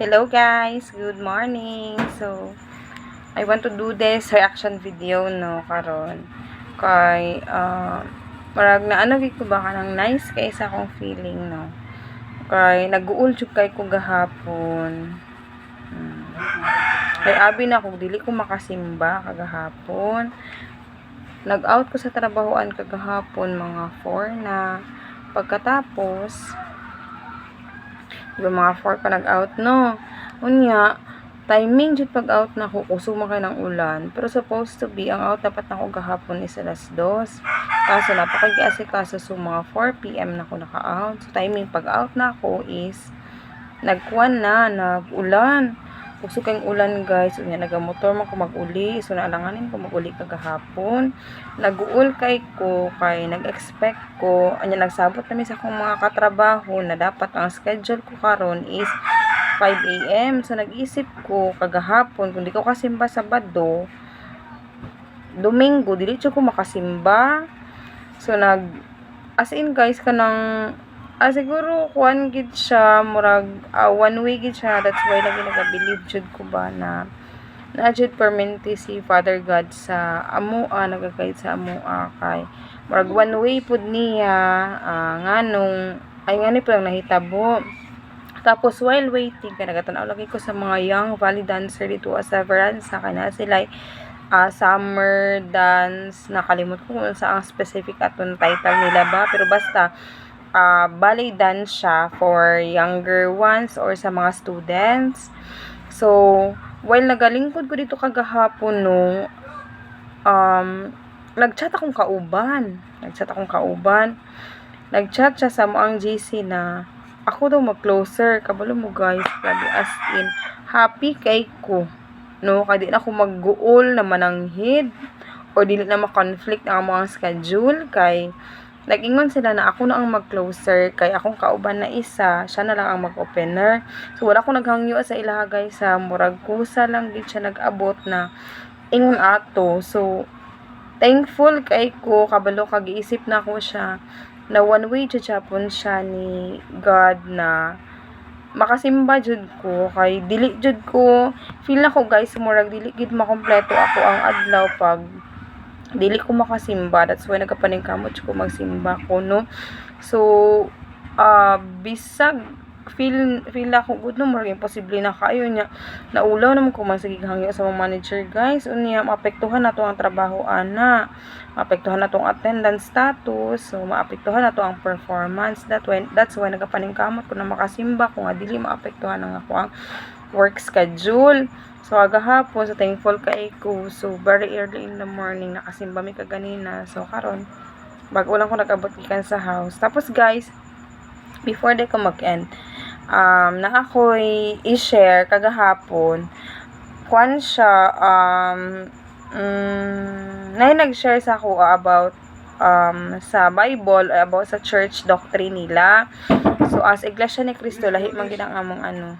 Hello guys, good morning. So, I want to do this reaction video no karon kay marag na ano gid ko ba kanang nice kay sa akong feeling no. Kay nag-uul jud kay ko gahapon. Hmm. Kay abi na kung dili ko makasimba kagahapon. Nag-out ko sa trabahoan kagahapon mga 4 na. Pagkatapos yung mga 4 pa nag-out no. Unya, timing jud pag-out na ko kusuma kay ng ulan. Pero supposed to be, ang out dapat na ko gahapon is alas 2. Kaso napakag-asikaso so mga 4 PM na ko naka-out. So timing pag-out na ko is nagkuan na, nag-ulan. Kusog kayong ulan guys. Unya nagamotor man ko mag-uli. So naalanganin ko mag-uli kagahapon. Nag-uul kay ko kay nag-expect ko anya nagsabot kami sa akong mga katrabaho na dapat ang schedule ko karon is 5 AM. So nag-isip ko kagahapon kung di ko kasimba Sabado, Domingo dili ko makasimba. So as in guys kanang siguro kuan gid siya murag one way gid siya. That's why lagi nagabilib jud ko ba na jud permanente si Father God sa amoa, nagagayad sa amoa kay murag one way pud niya nganong ay ngani pa lang nahitabo. Tapos while waiting kay nagatanaw lagi ko sa mga young valley dancer dito sa Veranza kana sila summer dance, nakalimot ko kung sa ang specific aton title nila ba, pero basta ballet dance siya for younger ones or sa mga students. So while nagalingkod ko dito kagahapon no, nagchat akong kauban. Nagchat siya sa moang GC na ako daw mag-closer. Kabalo mo guys, grabe as in happy kay ko. No, kay di na ako mag-guol na mananghid o dili na ma-conflict ang mga schedule kay nag-ingon sila na ako na ang mag-closer kay akong kauban na isa, siya na lang ang mag-opener. So wala ko naghangyo sa ilaha guys sa murag kusa lang gid siya nag-abot na ingon ato. So thankful kay ko kabalo kag-iisip na ko siya na one way jud japon siya ni God na makasimba jud ko kay dili jud ko feel na ko guys murag dili gid makompleto ako ang adlaw pag dili ko makasimba. That's why nagapaningkamot ko magsimba ko no. So bisag feel ako good no murag imposible na kayo nya naulaw naman ko man sa gighangyo sa mga manager guys unya maapektuhan nato ang trabaho ana, maapektuhan nato ang attendance status, so maapektuhan nato ang performance. That's why nagapaningkamot ko na makasimba kung dili maapektuhan ang ako ang work schedule. So agahapon so thankful kay ko. So very early in the morning nakasimba mi kaganina. So karon bago lang ko nag-abot gikan sa house. Tapos guys, before ko mag-end, na ako'y i-share kagahapon kuan siya nag-share sa ako about sa Bible about sa church doctrine nila. So as Iglesia ni Cristo lahi man gid ang among ano